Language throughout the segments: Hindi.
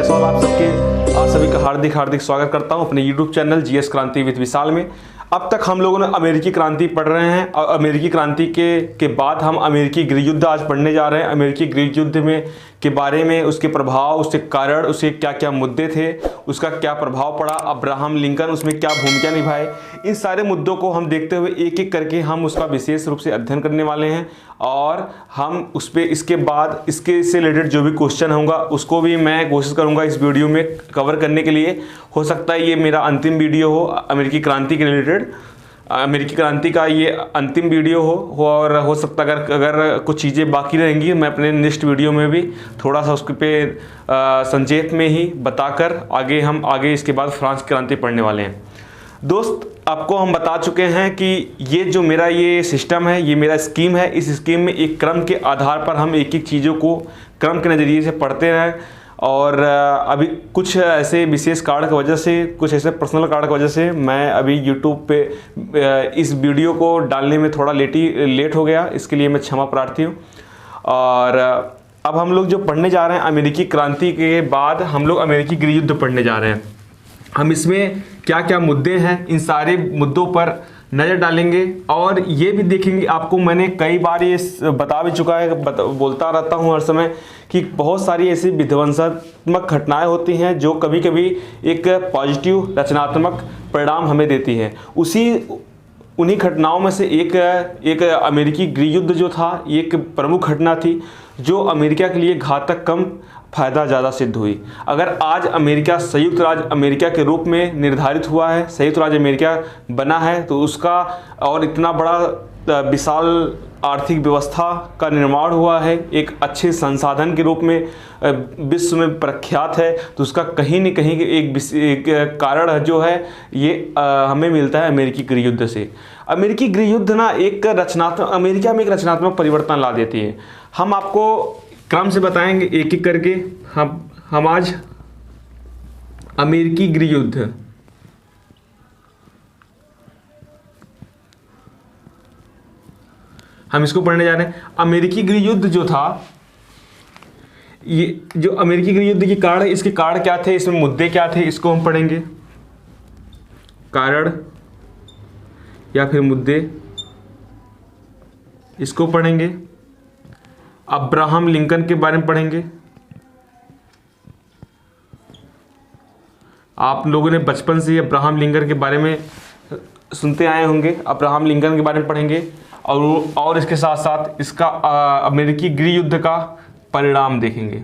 जायसवाल आप सभी का हार्दिक स्वागत करता हूं अपने YouTube चैनल जीएस क्रांति विद विशाल में। अब तक हम लोगों ने अमेरिकी क्रांति पढ़ रहे हैं और अमेरिकी क्रांति के बाद हम अमेरिकी गृह युद्ध आज पढ़ने जा रहे हैं। अमेरिकी गृह युद्ध में के बारे में, उसके प्रभाव, उसके कारण, उसके क्या क्या मुद्दे थे, उसका क्या प्रभाव पड़ा, अब्राहम लिंकन उसमें क्या भूमिका निभाए, इन सारे मुद्दों को हम देखते हुए एक एक करके हम उसका विशेष रूप से अध्ययन करने वाले हैं। और हम उस पर इसके बाद इसके से रिलेटेड जो भी क्वेश्चन होगा उसको भी मैं कोशिश करूँगा इस वीडियो में कवर करने के लिए। हो सकता है ये मेरा अंतिम वीडियो हो अमेरिकी क्रांति के रिलेटेड, अमेरिकी क्रांति का ये अंतिम वीडियो हो और हो सकता है अगर कुछ चीज़ें बाकी रहेंगी मैं अपने नेक्स्ट वीडियो में भी थोड़ा सा उसके पे संक्षेप में ही बताकर आगे इसके बाद फ्रांस की क्रांति पढ़ने वाले हैं। दोस्त, आपको हम बता चुके हैं कि ये जो मेरा ये सिस्टम है, ये मेरा स्कीम है, इस स्कीम में एक क्रम के आधार पर हम एक एक चीज़ों को क्रम के नज़रिए से पढ़ते हैं। और अभी कुछ ऐसे विशेष कारण की वजह से, कुछ ऐसे पर्सनल कारण की वजह से मैं अभी यूट्यूब पे इस वीडियो को डालने में थोड़ा लेट हो गया, इसके लिए मैं क्षमा प्रार्थी हूँ। और अब हम लोग जो पढ़ने जा रहे हैं अमेरिकी क्रांति के बाद हम लोग अमेरिकी गृह युद्ध पढ़ने जा रहे हैं। हम इसमें क्या क्या मुद्दे हैं, इन सारे मुद्दों पर नज़र डालेंगे और ये भी देखेंगे। आपको मैंने कई बार ये बता भी चुका है, बोलता रहता हूँ हर समय कि बहुत सारी ऐसी विध्वंसात्मक घटनाएं होती हैं जो कभी कभी एक पॉजिटिव रचनात्मक परिणाम हमें देती हैं। उन्हीं घटनाओं में से एक अमेरिकी गृह युद्ध जो था, एक प्रमुख घटना थी जो अमेरिका के लिए घातक कम फ़ायदा ज़्यादा सिद्ध हुई। अगर आज अमेरिका संयुक्त राज्य अमेरिका के रूप में निर्धारित हुआ है, संयुक्त राज्य अमेरिका बना है, तो उसका और इतना बड़ा विशाल आर्थिक व्यवस्था का निर्माण हुआ है, एक अच्छे संसाधन के रूप में विश्व में प्रख्यात है, तो उसका कहीं न कहीं एक कारण जो है ये हमें मिलता है अमेरिकी गृह युद्ध से। अमेरिकी गृह युद्ध ना अमेरिका में एक रचनात्मक परिवर्तन ला देती है। हम आपको क्रम से बताएंगे एक एक करके। हम आज अमेरिकी गृह युद्ध हम इसको पढ़ने जा रहे हैं। अमेरिकी गृह युद्ध जो था, ये जो अमेरिकी गृह युद्ध की कारण है, इसके कारण क्या थे, इसमें मुद्दे क्या थे, इसको हम पढ़ेंगे। कारण या फिर मुद्दे, इसको पढ़ेंगे। अब्राहम लिंकन के बारे में पढ़ेंगे। आप लोगों ने बचपन से अब्राहम लिंकन के बारे में सुनते आए होंगे, अब्राहम लिंकन के बारे में पढ़ेंगे और इसके साथ साथ इसका अमेरिकी गृह युद्ध का परिणाम देखेंगे।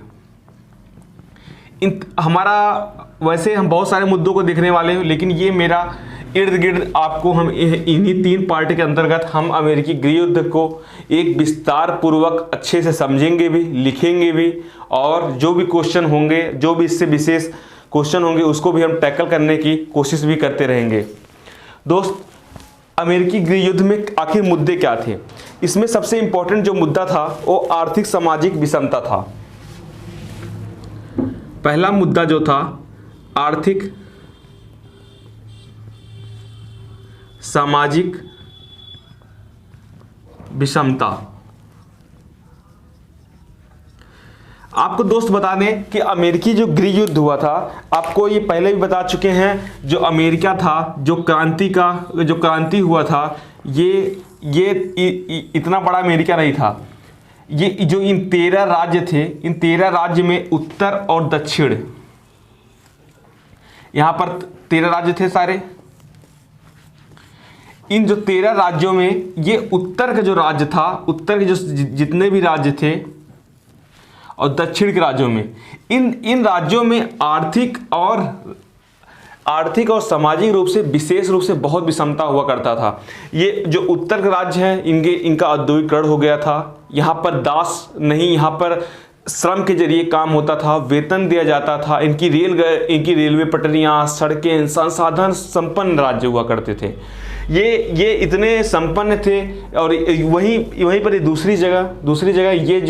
हमारा वैसे हम बहुत सारे मुद्दों को देखने वाले हैं, लेकिन ये मेरा इर्द गिर्द आपको हम इन्हीं 3 पार्ट के अंतर्गत हम अमेरिकी गृह युद्ध को एक विस्तार पूर्वक अच्छे से समझेंगे भी, लिखेंगे भी, और जो भी क्वेश्चन होंगे, जो भी इससे विशेष क्वेश्चन होंगे उसको भी हम टैकल करने की कोशिश भी करते रहेंगे। दोस्त, अमेरिकी गृह युद्ध में आखिर मुद्दे क्या थे? इसमें सबसे इंपॉर्टेंट जो मुद्दा था वो आर्थिक सामाजिक विषमता था। पहला मुद्दा जो था आर्थिक सामाजिक विषमता। आपको दोस्त बता दें कि अमेरिकी जो गृह युद्ध हुआ था, आपको ये पहले भी बता चुके हैं, जो अमेरिका था, जो क्रांति हुआ था, ये इतना बड़ा अमेरिका नहीं था। ये जो इन 13 राज्य थे, इन 13 राज्य में उत्तर और दक्षिण, यहां पर 13 राज्य थे सारे। इन जो 13 राज्यों में ये उत्तर का जो राज्य था, उत्तर के जो जितने भी राज्य थे और दक्षिण के राज्यों में, इन राज्यों में आर्थिक और सामाजिक रूप से विशेष रूप से बहुत विषमता हुआ करता था। ये जो उत्तर के राज्य हैं इनका औद्योगिकरण हो गया था। यहाँ पर दास नहीं, यहाँ पर श्रम के जरिए काम होता था, वेतन दिया जाता था। इनकी रेलवे पटरियाँ, सड़कें, संसाधन संपन्न राज्य हुआ करते थे। ये इतने संपन्न थे। और वहीं पर दूसरी जगह ये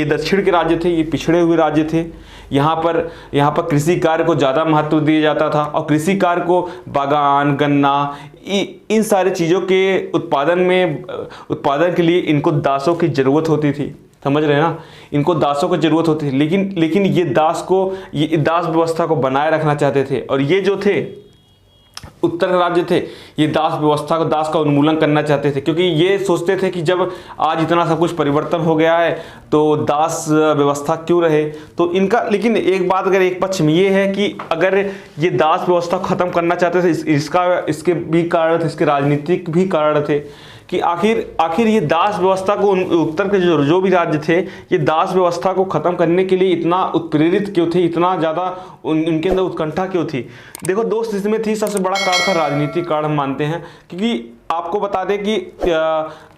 दक्षिण के राज्य थे, ये पिछड़े हुए राज्य थे। यहाँ पर कृषि कार्य को ज़्यादा महत्व दिया जाता था और कृषि कार्य को बागान, गन्ना, इन सारी चीज़ों के उत्पादन के लिए इनको दासों की ज़रूरत होती थी। समझ रहे हैं ना, इनको दासों की जरूरत होती थी, लेकिन ये दास व्यवस्था को बनाए रखना चाहते थे। और ये जो थे उत्तर के राज्य थे, ये दास व्यवस्था को, दास का उन्मूलन करना चाहते थे, क्योंकि ये सोचते थे कि जब आज इतना सब कुछ परिवर्तन हो गया है तो दास व्यवस्था क्यों रहे। तो इनका, लेकिन एक बात अगर एक पक्ष में ये है कि अगर ये दास व्यवस्था खत्म करना चाहते थे, इसके भी कारण थे, इसके राजनीतिक भी कारण थे कि आखिर ये दास व्यवस्था को उत्तर के जो भी राज्य थे, ये दास व्यवस्था को ख़त्म करने के लिए इतना उत्प्रेरित क्यों थे, इतना ज़्यादा उनके अंदर उत्कंठा क्यों थी। देखो दोस्त, इसमें थी सबसे बड़ा कारण था राजनीतिक कारण, हम मानते हैं, क्योंकि आपको बता दें कि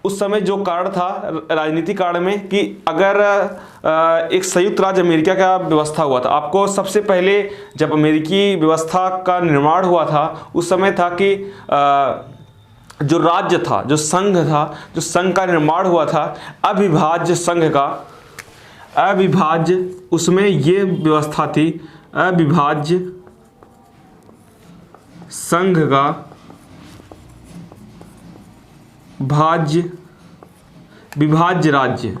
उस समय जो कारण था राजनीतिक कारण में, कि अगर एक संयुक्त राज्य अमेरिका का व्यवस्था हुआ था, आपको सबसे पहले जब अमेरिकी व्यवस्था का निर्माण हुआ था उस समय था कि जो राज्य था, जो संघ था, जो संघ का निर्माण हुआ था, अविभाज्य संघ का, अविभाज्य, उसमें ये व्यवस्था थी, अविभाज्य संघ का विभाज्य राज्य,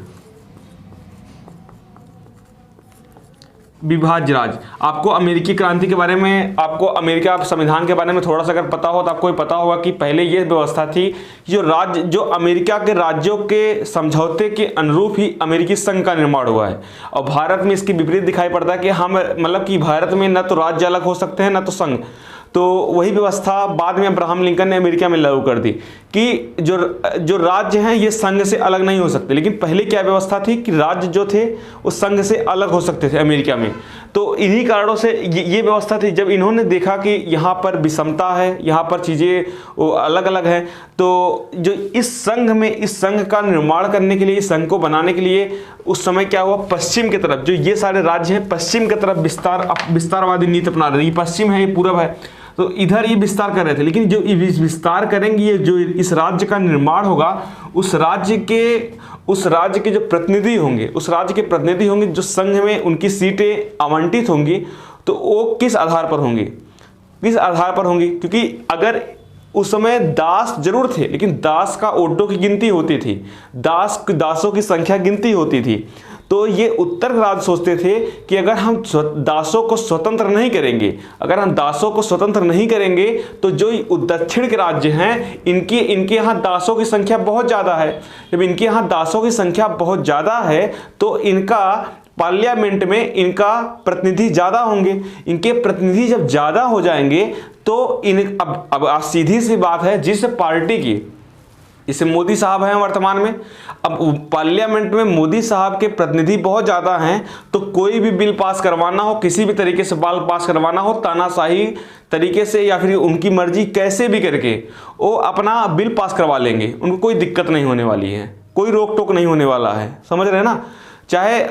विभाज्य राज्य। आपको अमेरिकी क्रांति के बारे में, आपको अमेरिका संविधान के बारे में थोड़ा सा अगर पता हो तो आपको ये पता होगा कि पहले ये व्यवस्था थी, जो अमेरिका के राज्यों के समझौते के अनुरूप ही अमेरिकी संघ का निर्माण हुआ है। और भारत में इसकी विपरीत दिखाई पड़ता है कि हम, मतलब कि भारत में न तो राज्य अलग हो सकते हैं न तो संघ। तो वही व्यवस्था बाद में अब्राहम लिंकन ने अमेरिका में लागू कर दी कि जो राज्य हैं ये संघ से अलग नहीं हो सकते। लेकिन पहले क्या व्यवस्था थी कि राज्य जो थे वो संघ से अलग हो सकते थे अमेरिका में। तो इन्हीं कारणों से ये व्यवस्था थी। जब इन्होंने देखा कि यहाँ पर विषमता है, यहाँ पर चीज़ें अलग अलग हैं, तो जो इस संघ का निर्माण करने के लिए, इस संघ को बनाने के लिए उस समय क्या हुआ, पश्चिम की तरफ जो ये सारे राज्य हैं पश्चिम की तरफ विस्तारवादी नीति अपना रहे। ये पश्चिम है, ये पूरब है, तो इधर ये विस्तार कर रहे थे। लेकिन जो विस्तार करेंगे, ये जो इस राज्य का निर्माण होगा, उस राज्य के जो प्रतिनिधि होंगे, उस राज्य के प्रतिनिधि होंगे जो संघ में उनकी सीटें आवंटित होंगी, तो वो किस आधार पर होंगी, किस आधार पर होंगी। क्योंकि अगर उस समय दास जरूर थे, लेकिन दास का वोटों की गिनती होती थी, दासों की संख्या गिनती होती थी। तो ये उत्तर राज्य सोचते थे कि अगर हम दासों को स्वतंत्र नहीं करेंगे, तो जो दक्षिण के राज्य हैं इनके यहाँ दासों की संख्या बहुत ज़्यादा है। जब इनके यहाँ दासों की संख्या बहुत ज़्यादा है तो इनका पार्लियामेंट में इनका प्रतिनिधि ज़्यादा होंगे। इनके प्रतिनिधि जब ज़्यादा हो जाएंगे तो अब सीधी सी बात है, जिस पार्टी की, जैसे मोदी साहब हैं वर्तमान में, अब पार्लियामेंट में मोदी साहब के प्रतिनिधि बहुत ज़्यादा हैं, तो कोई भी बिल पास करवाना हो, किसी भी तरीके से बिल पास करवाना हो, तानाशाही तरीके से या फिर उनकी मर्जी कैसे भी करके वो अपना बिल पास करवा लेंगे। उनको कोई दिक्कत नहीं होने वाली है, कोई रोक टोक नहीं होने वाला है, समझ रहे हैं ना। चाहे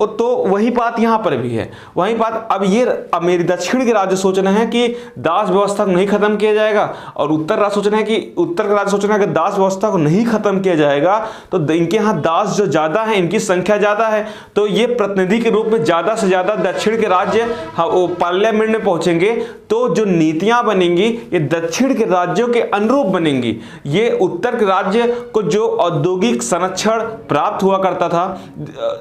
तो वही बात यहाँ पर भी है, वही बात। अब ये मेरी दक्षिण के राज्य सोच रहे हैं कि दास व्यवस्था को नहीं खत्म किया जाएगा, और उत्तर राज्य सोच रहे हैं कि उत्तर के राज्य सोच रहे हैं कि दास व्यवस्था को नहीं खत्म किया जाएगा तो इनके यहाँ दास जो ज़्यादा है, इनकी संख्या ज़्यादा है, तो ये प्रतिनिधि के रूप में ज़्यादा से ज़्यादा दक्षिण के राज्य वो पार्लियामेंट में पहुँचेंगे, तो जो नीतियाँ बनेंगी ये दक्षिण के राज्यों के अनुरूप बनेंगी। ये उत्तर के राज्य को जो औद्योगिक संरक्षण प्राप्त हुआ करता था,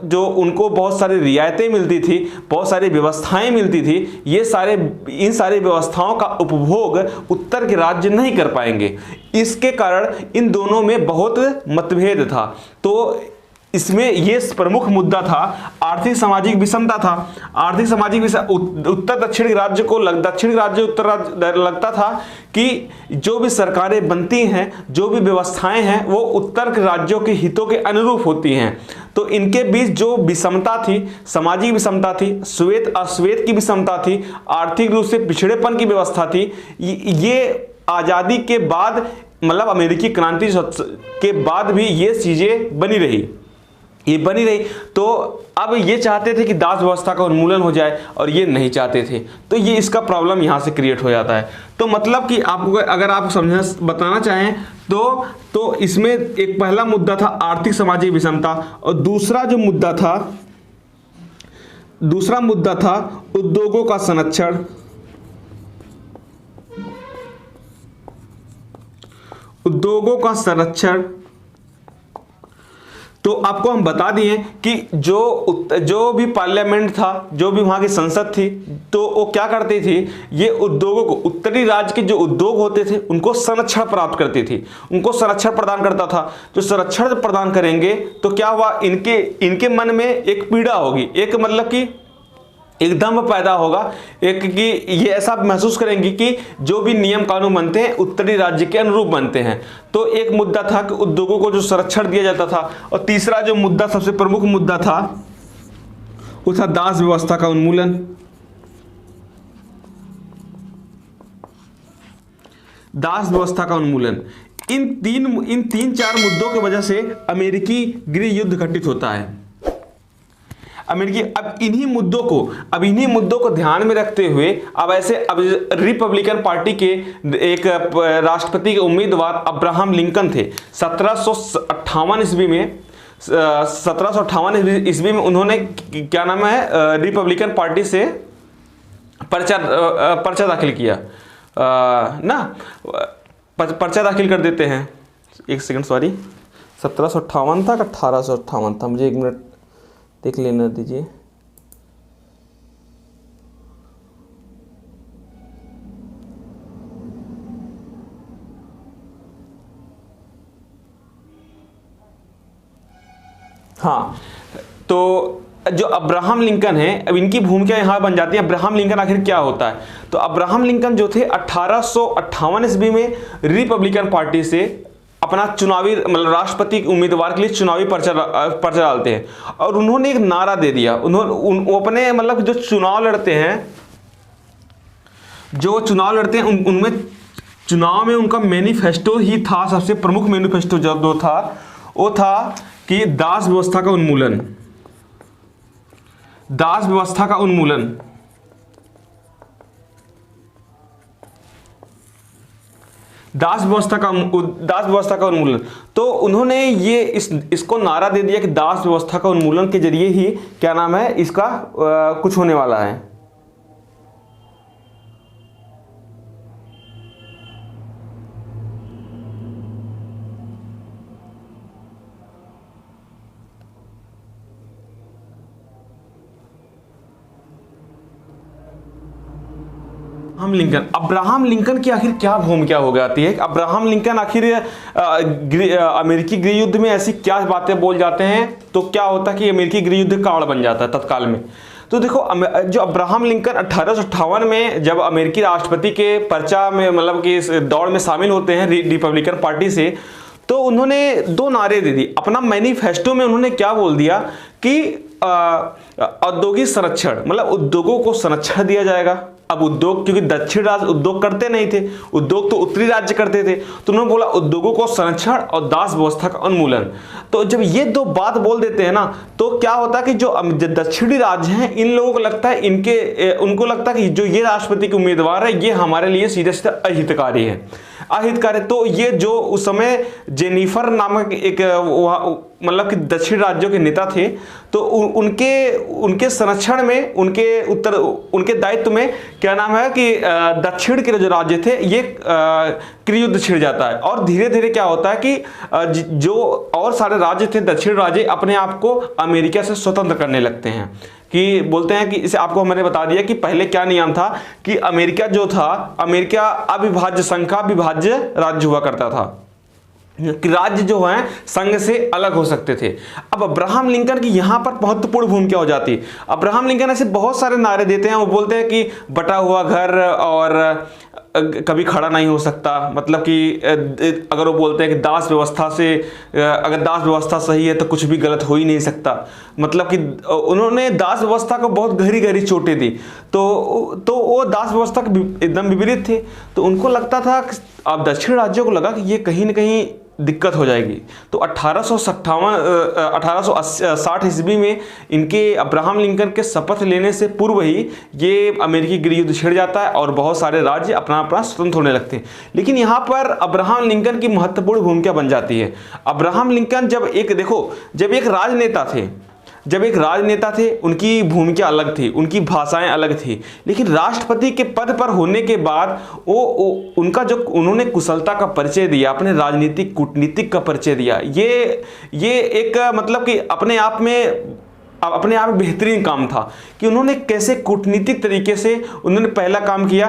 जो उनको बहुत सारी रियायतें मिलती थी, बहुत सारी व्यवस्थाएं मिलती थी, इन सारी व्यवस्थाओं का उपभोग उत्तर के राज्य नहीं कर पाएंगे। इसके कारण इन दोनों में बहुत मतभेद था। तो इसमें ये प्रमुख मुद्दा था, आर्थिक सामाजिक विषमता था। आर्थिक सामाजिक उत्तर दक्षिण राज्य को दक्षिण राज्य उत्तर राज्य लगता था कि जो भी सरकारें बनती हैं, जो भी व्यवस्थाएं हैं, वो उत्तर के राज्यों के हितों के अनुरूप होती हैं। तो इनके बीच जो विषमता थी, सामाजिक विषमता थी, श्वेत अश्वेत की विषमता थी, आर्थिक रूप से पिछड़ेपन की व्यवस्था थी, ये आज़ादी के बाद, मतलब अमेरिकी क्रांति के बाद भी ये चीज़ें बनी रही। तो अब ये चाहते थे कि दास व्यवस्था का उन्मूलन हो जाए, और ये नहीं चाहते थे, तो ये इसका प्रॉब्लम यहाँ से क्रिएट हो जाता है। तो मतलब कि आपको अगर आप बताना चाहें तो इसमें एक पहला मुद्दा था आर्थिक सामाजिक विषमता, और दूसरा मुद्दा था उद्योगों का संरक्षण। उद्योगों का संरक्षण, तो आपको हम बता दिए कि जो भी पार्लियामेंट था, जो भी वहां की संसद थी, तो वो क्या करती थी, ये उद्योगों को, उत्तरी राज्य के जो उद्योग होते थे उनको संरक्षण प्राप्त करती थी, उनको संरक्षण प्रदान करता था। जो संरक्षण प्रदान करेंगे तो क्या हुआ, इनके मन में एक पीड़ा होगी, एक मतलब कि एक दम पैदा होगा, एक कि ये ऐसा महसूस करेंगे कि जो भी नियम कानून बनते हैं उत्तरी राज्य के अनुरूप बनते हैं। तो एक मुद्दा था कि उद्योगों को जो संरक्षण दिया जाता था, और तीसरा जो मुद्दा, सबसे प्रमुख मुद्दा था, वो था दास व्यवस्था का उन्मूलन। दास व्यवस्था का उन्मूलन, इन तीन चार मुद्दों की वजह से अमेरिकी गृह युद्ध घटित होता है। अब इन्हीं मुद्दों को ध्यान में रखते हुए अब रिपब्लिकन पार्टी के एक राष्ट्रपति के उम्मीदवार अब्राहम लिंकन थे। 1758 ईस्वी में उन्होंने क्या नाम है, रिपब्लिकन पार्टी से पर्चा दाखिल किया पर्चा दाखिल कर देते हैं। एक सेकंड, सॉरी, 1758 था कि 1858 था, मुझे एक मिनट देख लेना दीजिए। हाँ, तो जो अब्राहम लिंकन है, अब इनकी भूमिका यहां बन जाती है। अब्राहम लिंकन आखिर क्या होता है, तो अब्राहम लिंकन जो थे 1858 ईस्वी में रिपब्लिकन पार्टी से अपना चुनावी मतलब राष्ट्रपति उम्मीदवार के लिए चुनावी पर्चा डालते हैं, और उन्होंने एक नारा दे दिया। उन्होंने अपने मतलब जो चुनाव लड़ते हैं उनमें चुनाव में उनका मैनिफेस्टो ही था, सबसे प्रमुख मैनिफेस्टो जो था वो था कि दास व्यवस्था का उन्मूलन। दास व्यवस्था का उन्मूलन, दास व्यवस्था का उन्मूलन। तो उन्होंने ये इसको नारा दे दिया कि दास व्यवस्था का उन्मूलन के जरिए ही क्या नाम है इसका कुछ होने वाला है। अब्राहम लिंकन की आखिर क्या भूमिका हो जाती है, अब्राहम लिंकन आखिर अमेरिकी गृह युद्ध में ऐसी क्या बातें बोल जाते हैं, तो क्या होता है कि अमेरिकी गृह युद्ध कारण बन जाता है तत्काल में। तो देखो, जो अब्राहम लिंकन 1858 में जब अमेरिकी राष्ट्रपति के पर्चा में मतलब कि इस दौड़ में शामिल होते हैं रिपब्लिकन पार्टी से, तो उन्होंने दो नारे दे दी। अपना मैनिफेस्टो में उन्होंने क्या बोल दिया कि औद्योगिक संरक्षण, मतलब उद्योगों को संरक्षण दिया जाएगा। अब उद्योग, क्योंकि दक्षिण राज्य उद्योग करते नहीं थे, उद्योग तो उत्तरी राज्य करते थे, तो उन्होंने बोला उद्योगों को संरक्षण और दास व्यवस्था का उन्मूलन। तो जब ये दो बात बोल देते हैं ना, तो क्या होता है कि जो दक्षिणी राज्य हैं, इन लोगों को लगता है उनको लगता है कि जो ये राष्ट्रपति के उम्मीदवार है ये हमारे लिए सीधे सीधे अहितकारी है। तो ये जो उस समय जेनिफर नामक एक मतलब कि दक्षिण राज्यों के नेता थे, तो उनके संरक्षण में, उनके दायित्व में क्या नाम है कि दक्षिण के जो राज्य थे ये गृह युद्ध छिड़ जाता है। और धीरे धीरे क्या होता है कि जो और सारे राज्य थे, दक्षिण राज्य, अपने आप को अमेरिका से स्वतंत्र करने लगते हैं। कि बोलते हैं कि इसे आपको मैंने बता दिया कि पहले क्या नियम था कि अमेरिका जो था, अमेरिका अविभाज्य संघ का विभाज्य राज्य हुआ करता था, कि राज्य जो है संघ से अलग हो सकते थे। अब अब्राहम लिंकन की यहां पर महत्वपूर्ण भूमिका हो जाती है। अब्राहम लिंकन ऐसे बहुत सारे नारे देते हैं, वो बोलते हैं कि बटा हुआ घर और कभी खड़ा नहीं हो सकता, मतलब कि अगर वो बोलते हैं कि अगर दास व्यवस्था सही है तो कुछ भी गलत हो ही नहीं सकता, मतलब कि उन्होंने दास व्यवस्था को बहुत गहरी गहरी चोटें दी। तो वो दास व्यवस्था के एकदम विपरीत थे। तो उनको लगता था, अब दक्षिण राज्यों को लगा कि ये कहीं ना कहीं दिक्कत हो जाएगी। तो 1860 ईस्वी में इनके अब्राहम लिंकन के शपथ लेने से पूर्व ही ये अमेरिकी गृह युद्ध छिड़ जाता है और बहुत सारे राज्य अपना अपना स्वतंत्र होने लगते हैं। लेकिन यहाँ पर अब्राहम लिंकन की महत्वपूर्ण भूमिका बन जाती है। अब्राहम लिंकन जब एक राजनेता थे, जब एक राजनेता थे उनकी भूमिका अलग थी, उनकी भाषाएं अलग थी, लेकिन राष्ट्रपति के पद पर होने के बाद वो उनका जो उन्होंने कुशलता का परिचय दिया, अपने राजनीतिक कूटनीतिक का परिचय दिया, ये एक मतलब कि अपने आप में बेहतरीन काम था कि उन्होंने कैसे कूटनीतिक तरीके से उन्होंने पहला काम किया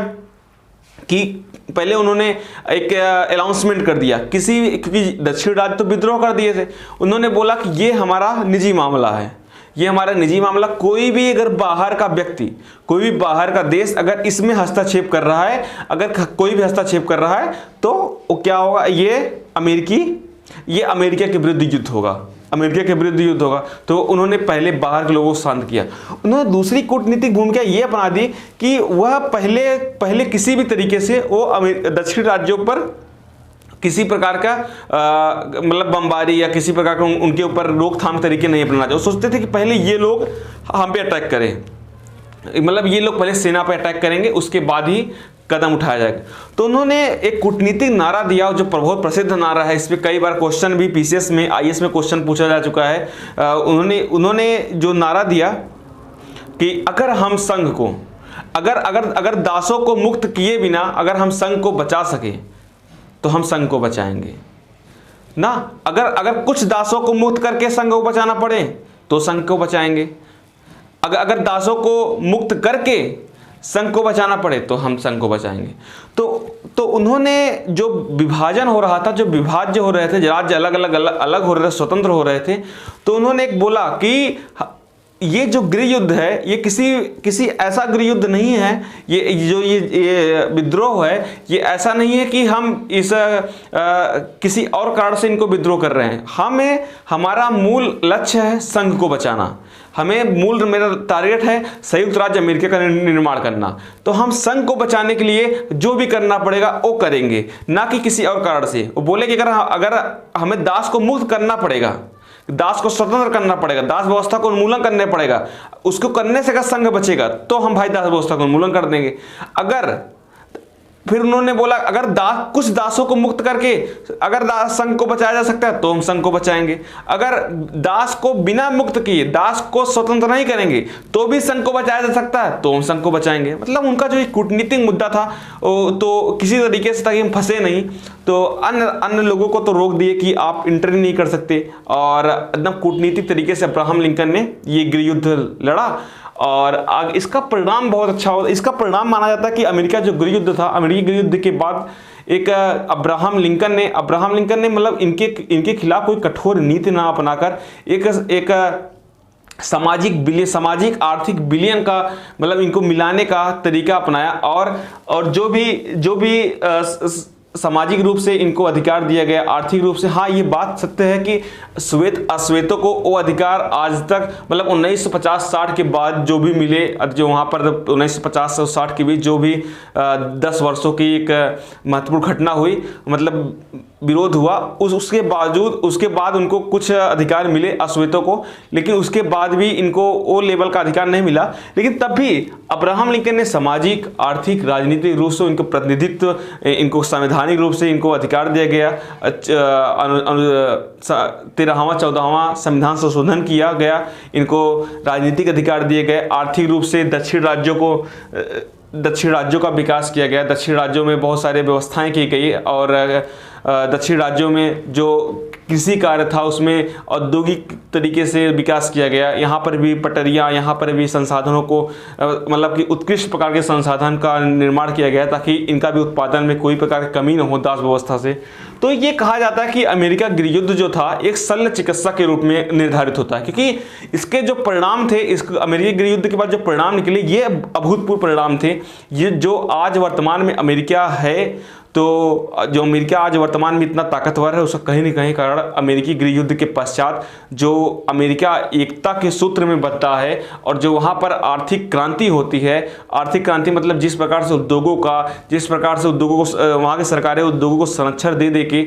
कि पहले उन्होंने एक अनाउंसमेंट कर दिया क्योंकि दक्षिण राज्य तो विद्रोह कर दिए थे, उन्होंने बोला कि ये हमारा निजी मामला है, ये हमारा निजी मामला, कोई भी अगर बाहर का व्यक्ति, कोई भी बाहर का देश अगर इसमें हस्तक्षेप कर रहा है, अगर कोई भी हस्तक्षेप कर रहा है तो वो क्या होगा, ये अमेरिका के विरुद्ध युद्ध होगा, अमेरिका के विरुद्ध युद्ध होगा। तो उन्होंने पहले बाहर के लोगों को शांत किया। उन्होंने दूसरी कूटनीतिक भूमिका ये अपना दी कि वह पहले किसी भी तरीके से वो दक्षिण राज्यों पर किसी प्रकार का मतलब बमबारी या किसी प्रकार का उनके ऊपर रोकथाम तरीके नहीं अपनाना चाहिए। वो सोचते थे कि पहले ये लोग हम पे अटैक करें, मतलब ये लोग पहले सेना पे अटैक करेंगे, उसके बाद ही कदम उठाया जाएगा। तो उन्होंने एक कूटनीतिक नारा दिया जो बहुत प्रसिद्ध नारा है, इस पर कई बार क्वेश्चन भी पीसीएस में, आईएएस में क्वेश्चन पूछा जा चुका है। उन्होंने जो नारा दिया कि अगर हम संघ को अगर दासों को मुक्त किए बिना अगर हम संघ को बचा सके तो हम संघ को बचाएंगे ना। अगर कुछ दासों को मुक्त करके संघ को बचाना पड़े तो संघ को बचाएंगे, अगर दासों को मुक्त करके संघ को बचाना पड़े तो हम संघ को बचाएंगे। तो उन्होंने जो विभाजन हो रहा था, जो विभाज्य हो रहे थे, राज्य अलग हो रहे थे, स्वतंत्र हो रहे थे, तो उन्होंने एक बोला कि ये जो गृह युद्ध है ये किसी ऐसा गृह युद्ध नहीं है, ये विद्रोह है, ये ऐसा नहीं है कि हम किसी और कारण से इनको विद्रोह कर रहे हैं। हमारा मूल लक्ष्य है संघ को बचाना, मेरा टारगेट है संयुक्त राज्य अमेरिका का निर्माण करना। तो हम संघ को बचाने के लिए जो भी करना पड़ेगा वो करेंगे, ना कि किसी और कारण से। वो बोले कि अगर हमें दास को मुक्त करना पड़ेगा, दास को स्वतंत्र करना पड़ेगा, दास व्यवस्था को उन्मूलन करने पड़ेगा, उसको करने से अगर संघ बचेगा तो हम भाई दास व्यवस्था को उन्मूलन कर देंगे। फिर उन्होंने बोला अगर कुछ दासों को मुक्त करके अगर संघ को बचाया जा सकता है तो हम संघ को बचाएंगे, अगर दास को बिना मुक्त किए दास को स्वतंत्र नहीं करेंगे तो भी संघ को बचाया जा सकता है तो हम संघ को बचाएंगे। मतलब उनका जो एक कूटनीतिक मुद्दा था तो किसी तरीके से ताकि हम फंसे नहीं, तो अन्य लोगों को तो रोक दिए कि आप इंटरव्यू नहीं कर सकते, और एकदम कूटनीतिक तरीके से अब्राहम लिंकन ने ये गृह युद्ध लड़ा। और इसका परिणाम बहुत अच्छा हो, इसका परिणाम माना जाता है कि अमेरिका जो गृह युद्ध था, अमेरिकी गृह युद्ध के बाद एक अब्राहम लिंकन ने मतलब इनके खिलाफ कोई कठोर नीति ना अपनाकर एक सामाजिक आर्थिक विलयन का मतलब इनको मिलाने का तरीका अपनाया, और जो भी सामाजिक रूप से इनको अधिकार दिया गया, आर्थिक रूप से, हाँ ये बात सत्य है कि श्वेत अश्वेतों को वो अधिकार आज तक मतलब 1950-60 के बाद जो भी मिले, जो वहाँ पर 1950 से 60 के बीच जो भी 10 वर्षों की एक महत्वपूर्ण घटना हुई, मतलब विरोध हुआ, उसके बाद उनको कुछ अधिकार मिले अश्वेतों को, लेकिन उसके बाद भी इनको वो लेवल का अधिकार नहीं मिला। लेकिन तब भी अब्राहम लिंकन ने सामाजिक, आर्थिक, राजनीतिक रूप से इनको प्रतिनिधित्व, इनको संवैधानिक रूप से इनको अधिकार दिया गया। 13वां 14वां संविधान संशोधन किया गया, इनको राजनीतिक अधिकार दिए गए, आर्थिक रूप से दक्षिण राज्यों का विकास किया गया, दक्षिण राज्यों में बहुत सारे व्यवस्थाएं की गई, और दक्षिण राज्यों में जो कृषि कार्य था उसमें औद्योगिक तरीके से विकास किया गया। यहाँ पर भी पटरियाँ, यहाँ पर भी संसाधनों को मतलब कि उत्कृष्ट प्रकार के संसाधन का निर्माण किया गया ताकि इनका भी उत्पादन में कोई प्रकार की कमी न हो दास व्यवस्था से। तो ये कहा जाता है कि अमेरिका गृह युद्ध जो था एक शल्य चिकित्सा के रूप में निर्धारित होता है, क्योंकि इसके जो परिणाम थे, इस अमेरिकी गृह युद्ध के बाद जो परिणाम निकले ये अभूतपूर्व परिणाम थे। ये जो आज वर्तमान में अमेरिका है, तो जो अमेरिका आज वर्तमान में इतना ताकतवर है उसका कहीं न कहीं कारण अमेरिकी गृह युद्ध के पश्चात जो अमेरिका एकता के सूत्र में बंधता है, और जो वहाँ पर आर्थिक क्रांति होती है, आर्थिक क्रांति मतलब जिस प्रकार से उद्योगों को वहाँ की सरकारें उद्योगों को संरक्षण दे के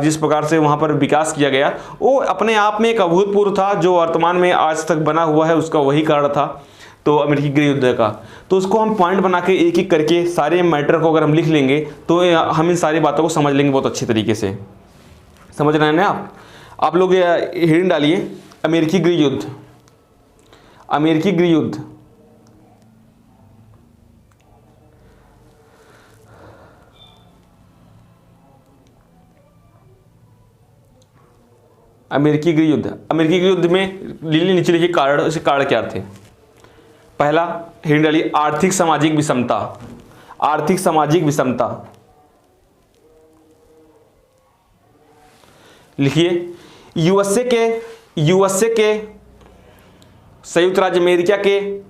जिस प्रकार से वहाँ पर विकास किया गया, वो अपने आप में एक अभूतपूर्व था। जो वर्तमान में आज तक बना हुआ है उसका वही कारण था, तो अमेरिकी गृह युद्ध का। तो उसको हम पॉइंट बना के एक एक करके सारे मैटर को अगर हम लिख लेंगे तो हम इन सारी बातों को समझ लेंगे बहुत अच्छी तरीके से। समझ रहे हैं ना आप लोग हेडिंग डालिए अमेरिकी गृह युद्ध, अमेरिकी गृह युद्ध, अमेरिकी गृह युद्ध, अमेरिकी गृह युद्ध में नीचे लिखिए कारण, इसके कारण क्या थे। पहला हिंट डालिए, आर्थिक सामाजिक विषमता, आर्थिक सामाजिक विषमता लिखिए। यूएसए के संयुक्त राज्य अमेरिका के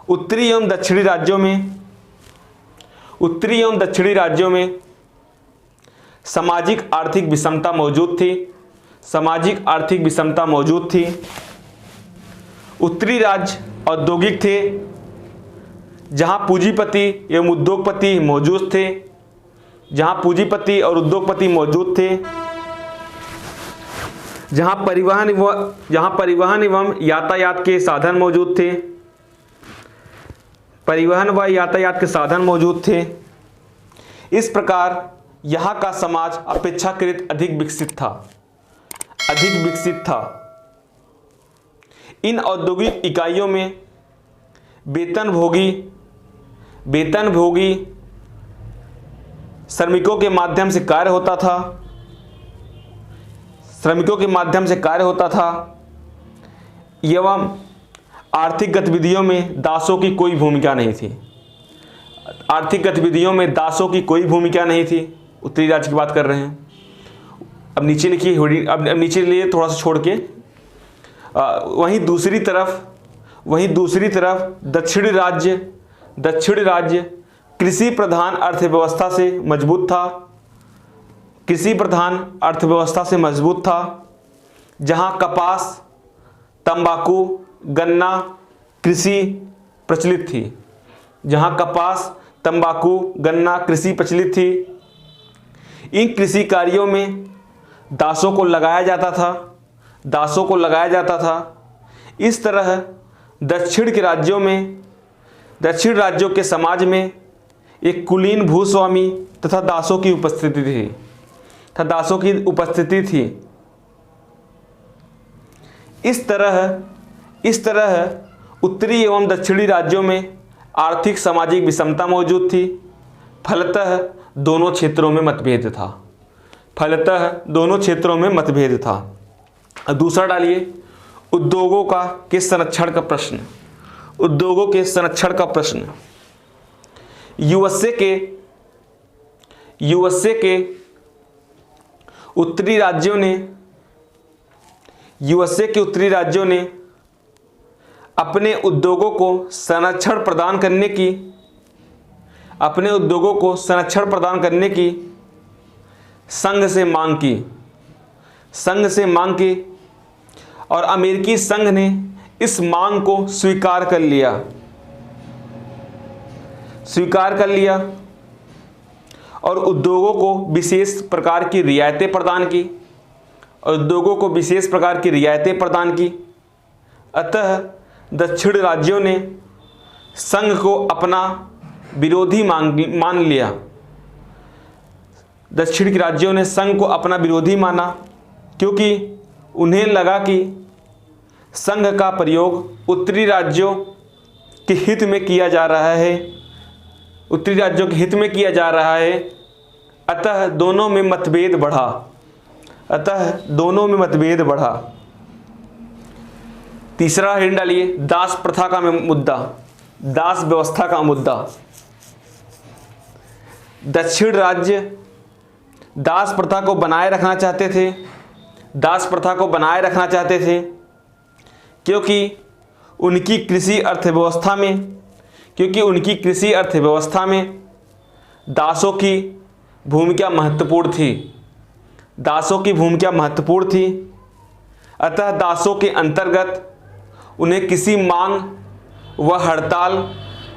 उत्तरी एवं दक्षिणी राज्यों में सामाजिक आर्थिक विषमता मौजूद थी, सामाजिक आर्थिक विषमता मौजूद थी। उत्तरी राज्य औद्योगिक थे, जहां पूंजीपति एवं उद्योगपति मौजूद थे, जहां पूंजीपति और उद्योगपति मौजूद थे, जहां परिवहन एवं यातायात के साधन मौजूद थे, परिवहन व यातायात के साधन मौजूद थे। इस प्रकार यहाँ का समाज अपेक्षाकृत अधिक विकसित था। इन औद्योगिक इकाइयों में वेतनभोगी श्रमिकों के माध्यम से कार्य होता था एवं आर्थिक गतिविधियों में दासों की कोई भूमिका नहीं थी। उत्तरी राज्य की बात कर रहे हैं। अब नीचे लिखिए, अब नीचे लिए थोड़ा सा छोड़ के, वहीं दूसरी तरफ दक्षिणी राज्य कृषि प्रधान अर्थव्यवस्था से मजबूत था, जहां कपास, तंबाकू, गन्ना कृषि प्रचलित थी। इन कृषि कार्यों में दासों को लगाया जाता था। इस तरह दक्षिण राज्यों के समाज में एक कुलीन भूस्वामी तथा दासों की उपस्थिति थी। इस तरह उत्तरी एवं दक्षिणी राज्यों में आर्थिक सामाजिक विषमता मौजूद थी। फलतः दोनों क्षेत्रों में मतभेद था। दूसरा डालिए, उद्योगों के संरक्षण का प्रश्न। यूएसए के उत्तरी राज्यों ने अपने उद्योगों को संरक्षण प्रदान करने की संघ से मांग की और अमेरिकी संघ ने इस मांग को स्वीकार कर लिया और उद्योगों को विशेष प्रकार की रियायतें प्रदान की। अतः दक्षिण राज्यों ने संघ को अपना विरोधी मान लिया। दक्षिण के राज्यों ने संघ को अपना विरोधी माना, क्योंकि उन्हें लगा कि संघ का प्रयोग उत्तरी राज्यों के हित में किया जा रहा है। अतः दोनों में मतभेद बढ़ा। तीसरा हिंट डालिए, दास व्यवस्था का मुद्दा। दक्षिण राज्य दास प्रथा को बनाए रखना चाहते थे, क्योंकि उनकी कृषि अर्थव्यवस्था में दासों की भूमिका महत्वपूर्ण थी। अतः दासों के अंतर्गत उन्हें किसी मांग व हड़ताल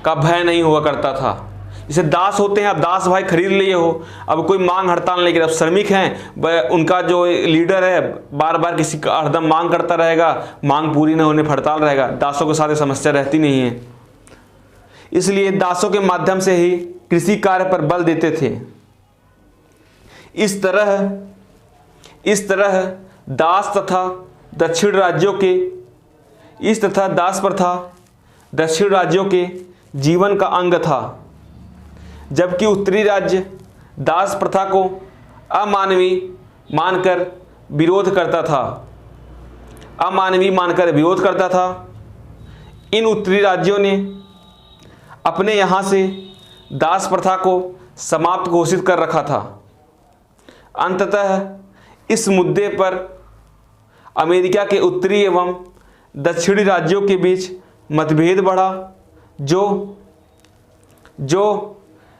का भय नहीं हुआ करता था। जैसे दास होते हैं, अब दास भाई खरीद लिए हो, अब कोई मांग हड़ताल नहीं करेगा। अब श्रमिक हैं, उनका जो लीडर है बार बार किसी का हरदम मांग करता रहेगा, मांग पूरी न होने पर हड़ताल रहेगा। दासों के साथ ये समस्या रहती नहीं है, इसलिए दासों के माध्यम से ही कृषि कार्य पर बल देते थे। इस तरह दास तथा दक्षिण राज्यों के इस तथा दास प्रथा दक्षिण राज्यों के जीवन का अंग था, जबकि उत्तरी राज्य दास प्रथा को अमानवीय मानकर विरोध करता था। अमानवीय मानकर विरोध करता था। इन उत्तरी राज्यों ने अपने यहाँ से दास प्रथा को समाप्त घोषित कर रखा था। अंततः इस मुद्दे पर अमेरिका के उत्तरी एवं दक्षिणी राज्यों के बीच मतभेद बढ़ा, जो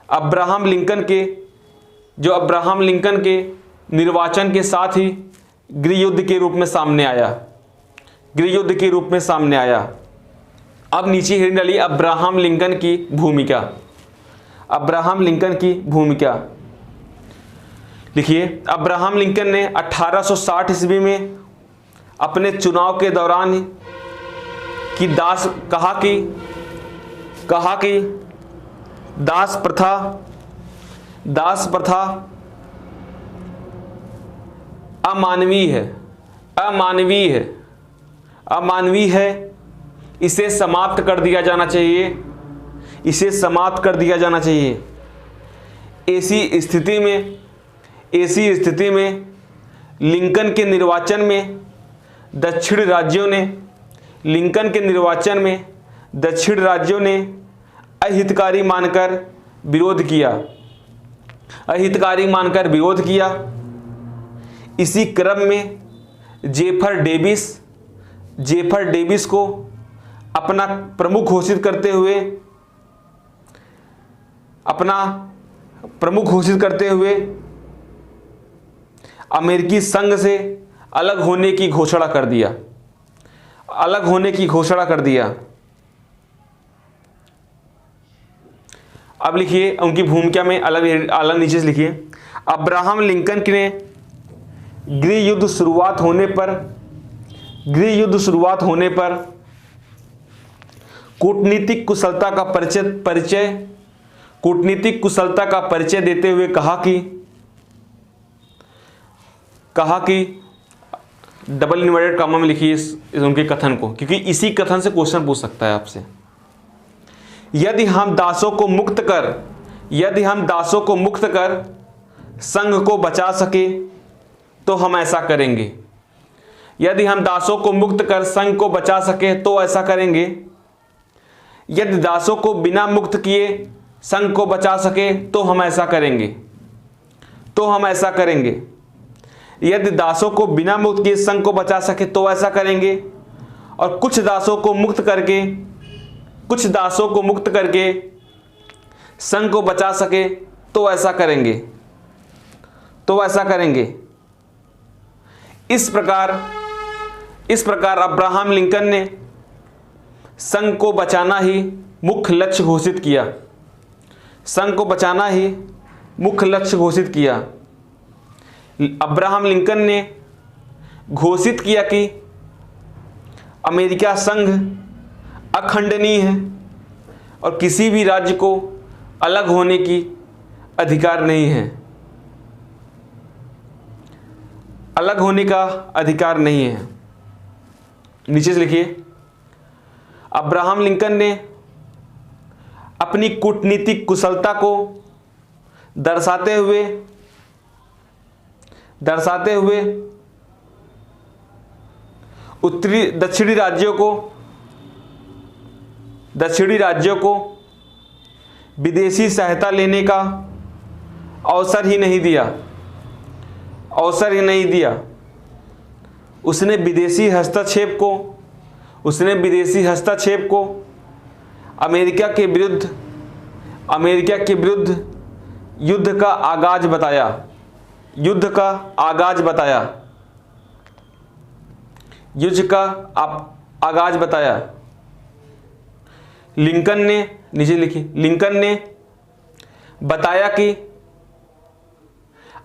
अब्राहम लिंकन के निर्वाचन के साथ ही गृहयुद्ध के रूप में सामने आया। अब नीचे हेडिंग डाली अब्राहम लिंकन की भूमिका। लिखिए, अब्राहम लिंकन ने 1860 ईस्वी में अपने चुनाव के दौरान कहा कि दास प्रथा अमानवीय है, इसे समाप्त कर दिया जाना चाहिए। ऐसी स्थिति में लिंकन के निर्वाचन में दक्षिण राज्यों ने अहितकारी मानकर विरोध किया। इसी क्रम में जेफर डेविस को अपना प्रमुख घोषित करते हुए अमेरिकी संघ से अलग होने की घोषणा कर दिया। अब लिखिए उनकी भूमिका में अलग नीचे से लिखिए, अब्राहम लिंकन ने गृहयुद्ध शुरुआत होने पर कूटनीतिक कुशलता का परिचय देते हुए कहा कि डबल इन्वर्टेड कॉमा में लिखिए इस उनके कथन को, क्योंकि इसी कथन से क्वेश्चन पूछ सकता है आपसे। यदि हम दासों को मुक्त कर संघ को बचा सके तो हम ऐसा करेंगे। यदि दासों को बिना मुक्त किए संघ को बचा सके तो हम ऐसा करेंगे। यदि दासों को बिना मुक्त किए संघ को बचा सके तो ऐसा करेंगे, और कुछ दासों को मुक्त करके संघ को बचा सके तो ऐसा करेंगे। इस प्रकार अब्राहम लिंकन ने संघ को बचाना ही मुख्य लक्ष्य घोषित किया। अब्राहम लिंकन ने घोषित किया कि अमेरिका संघ अखंडनीय है और किसी भी राज्य को अलग होने की अधिकार नहीं है। नीचे से लिखिए, अब्राहम लिंकन ने अपनी कूटनीतिक कुशलता को दर्शाते हुए दक्षिणी राज्यों को विदेशी सहायता लेने का अवसर ही नहीं दिया। उसने विदेशी हस्तक्षेप को अमेरिका के विरुद्ध युद्ध का आगाज बताया। लिंकन ने नीचे लिखिए, लिंकन ने बताया कि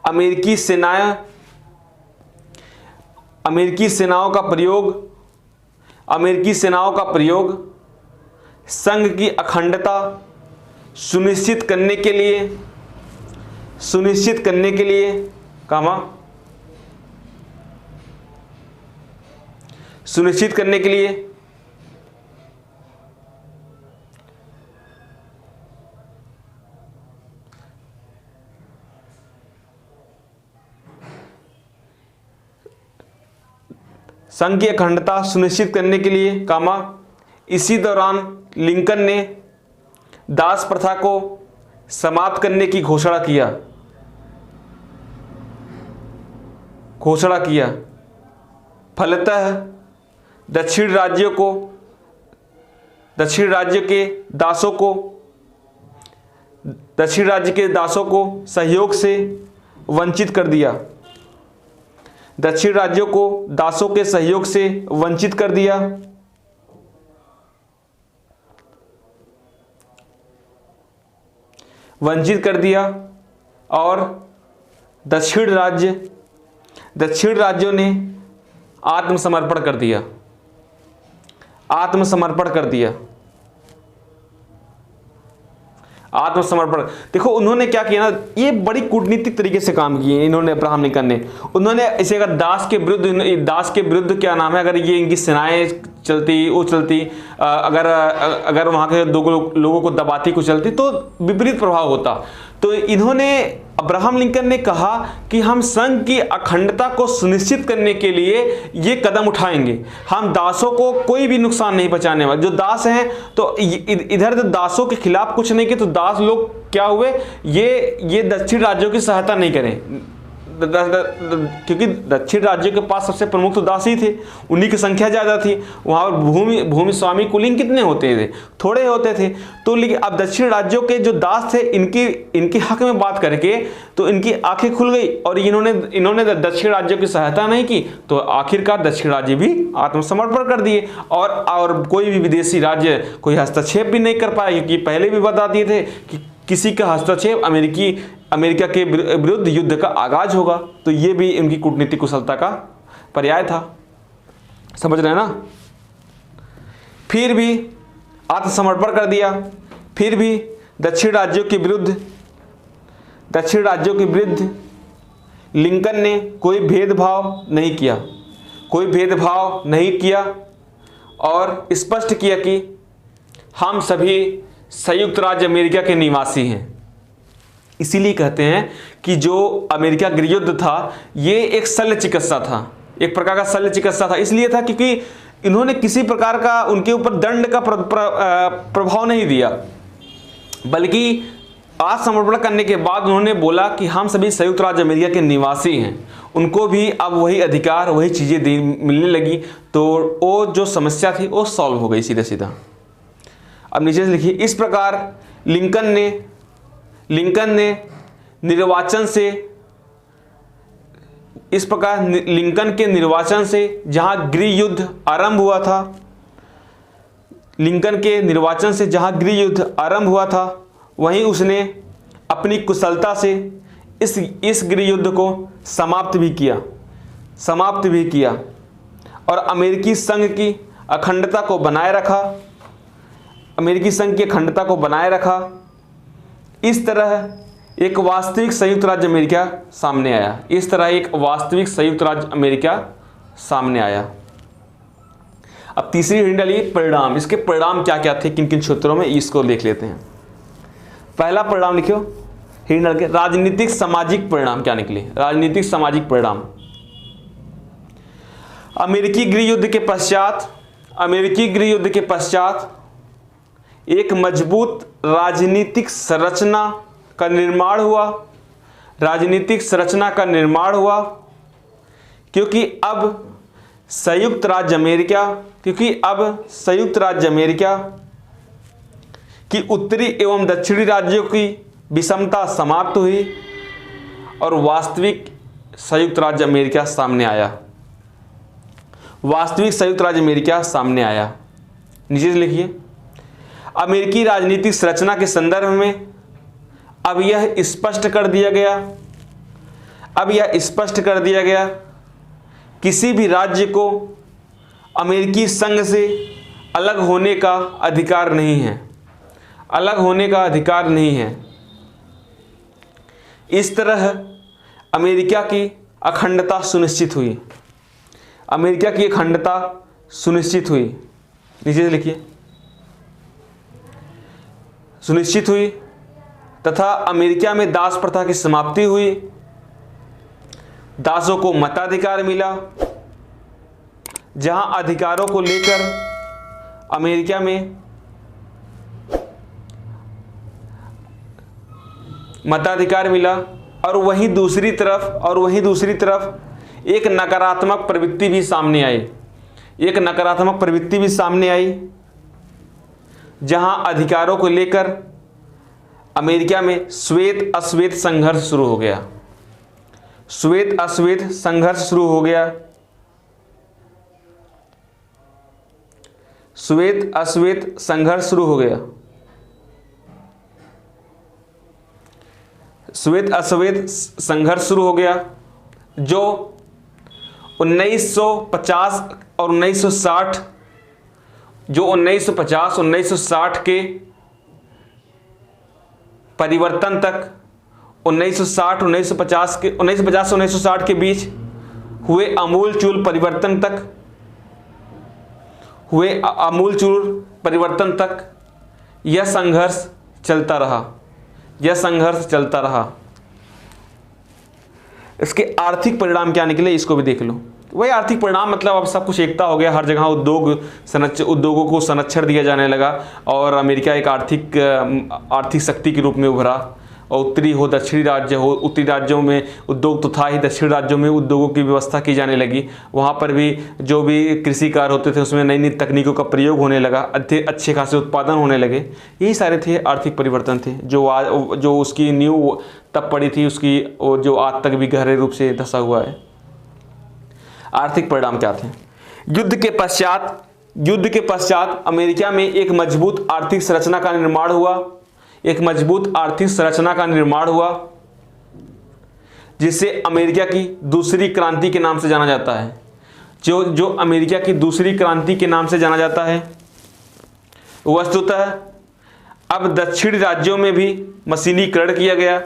अमेरिकी सेनाओं का प्रयोग संघ की अखंडता सुनिश्चित करने के लिए संघ की अखंडता सुनिश्चित करने के लिए कामा इसी दौरान लिंकन ने दास प्रथा को समाप्त करने की घोषणा किया। फलतः दक्षिण राज्य के दासों को सहयोग से वंचित कर दिया। दक्षिण राज्यों को दासों के सहयोग से वंचित कर दिया। और दक्षिण राज्यों ने आत्मसमर्पण कर दिया। देखो उन्होंने क्या किया ना, ये बड़ी कूटनीतिक तरीके से काम किए इन्होंने, अब्राहम लिंकन ने। उन्होंने इसे अगर दास के विरुद्ध क्या नाम है, अगर ये इनकी सेनाएं चलती अगर वहां के दो लोगों को दबाती कुचलती तो विपरीत प्रभाव होता। तो इन्होंने, अब्राहम लिंकन ने कहा कि हम संघ की अखंडता को सुनिश्चित करने के लिए ये कदम उठाएंगे। हम दासों को कोई भी नुकसान नहीं पहुंचाने वाले। जो दास हैं तो इधर दासों के खिलाफ कुछ नहीं किया, तो दास लोग क्या हुए, ये दक्षिण राज्यों की सहायता नहीं करें, क्योंकि दक्षिण राज्यों के पास सबसे प्रमुख तो दास ही थे, उन्हीं की संख्या ज़्यादा थी। वहाँ भूमि स्वामी कुलीन कितने होते थे, थोड़े होते थे। तो लेकिन अब दक्षिण राज्यों के जो दास थे, इनके हक में बात करके तो इनकी आंखें खुल गई और इन्होंने दक्षिण राज्यों की सहायता नहीं की। तो आखिरकार दक्षिण राज्य भी आत्मसमर्पण कर दिए और कोई भी विदेशी राज्य कोई हस्तक्षेप भी नहीं कर पाया, क्योंकि पहले भी बता दिए थे कि किसी का हस्तक्षेप अमेरिका के विरुद्ध युद्ध का आगाज होगा। तो ये भी इनकी कूटनीतिक कुशलता का पर्याय था। समझ रहे हैं ना। फिर भी आत्मसमर्पण कर दिया। फिर भी दक्षिण राज्यों के विरुद्ध लिंकन ने कोई भेदभाव नहीं किया और स्पष्ट किया कि हम सभी संयुक्त राज्य अमेरिका के निवासी हैं। इसीलिए कहते हैं कि जो अमेरिका गृह युद्ध था ये एक शल्य चिकित्सा था, एक प्रकार का शल्य चिकित्सा था। इसलिए था क्योंकि इन्होंने किसी प्रकार का उनके ऊपर दंड का प्रभाव नहीं दिया, बल्कि आत्मसमर्पण करने के बाद उन्होंने बोला कि हम सभी संयुक्त राज्य अमेरिका के निवासी हैं। उनको भी अब वही अधिकार, वही चीज़ें मिलने लगी। तो वो जो समस्या थी वो सॉल्व हो गई सीधा। अब नीचे से लिखिए, इस प्रकार लिंकन ने निर्वाचन के निर्वाचन से जहां गृह युद्ध आरंभ हुआ था, वहीं उसने अपनी कुशलता से इस गृह युद्ध को समाप्त भी किया और अमेरिकी संघ की अखंडता को बनाए रखा। इस तरह एक वास्तविक संयुक्त राज्य अमेरिका सामने आया। अब तीसरी हेडिंग डालिए परिणाम। इसके परिणाम क्या क्या थे, किन किन क्षेत्रों में, इसको देख लेते हैं। पहला परिणाम लिखियो हेडिंग डाल के, राजनीतिक सामाजिक परिणाम क्या निकले। राजनीतिक सामाजिक परिणाम, अमेरिकी गृह युद्ध के पश्चात एक मजबूत राजनीतिक संरचना का निर्माण हुआ, क्योंकि अब संयुक्त राज्य अमेरिका की उत्तरी एवं दक्षिणी राज्यों की विषमता समाप्त हुई और वास्तविक संयुक्त राज्य अमेरिका सामने आया। नीचे से लिखिए, अमेरिकी राजनीतिक संरचना के संदर्भ में अब यह स्पष्ट कर दिया गया किसी भी राज्य को अमेरिकी संघ से अलग होने का अधिकार नहीं है। इस तरह अमेरिका की अखंडता सुनिश्चित हुई। नीचे से लिखिए, सुनिश्चित हुई तथा अमेरिका में दास प्रथा की समाप्ति हुई। दासों को मताधिकार मिला। जहां अधिकारों को लेकर अमेरिका में मताधिकार मिला, और वहीं दूसरी तरफ एक नकारात्मक प्रवृत्ति भी सामने आई, जहां अधिकारों को लेकर अमेरिका में श्वेत अश्वेत संघर्ष शुरू हो गया। श्वेत अश्वेत संघर्ष शुरू हो गया। 1950-1960 के परिवर्तन तक, 1950 से 1960 के बीच हुए आमूलचूल परिवर्तन तक यह संघर्ष चलता रहा। इसके आर्थिक परिणाम क्या निकले, इसको भी देख लो। वही आर्थिक परिणाम मतलब अब सब कुछ एकता हो गया, हर जगह उद्योगों को संरक्षण दिया जाने लगा, और अमेरिका एक आर्थिक शक्ति के रूप में उभरा। और उत्तरी राज्यों में उद्योग तो था ही, दक्षिण राज्यों में उद्योगों की व्यवस्था की जाने लगी। वहाँ पर भी जो भी कृषि कार्य होते थे उसमें नई नई तकनीकों का प्रयोग होने लगा, अच्छे खासे उत्पादन होने लगे। यही सारे थे आर्थिक परिवर्तन थे, जो उसकी नींव तब पड़ी थी, उसकी जो आज तक भी गहरे रूप से धंसा हुआ है। आर्थिक परिणाम क्या थे? युद्ध के पश्चात अमेरिका में एक मजबूत आर्थिक संरचना का निर्माण हुआ, जिसे अमेरिका की दूसरी क्रांति के नाम से जाना जाता है। जो अमेरिका की दूसरी क्रांति के नाम से जाना जाता है, वस्तुतः अब दक्षिण राज्यों में भी मशीनीकरण किया गया।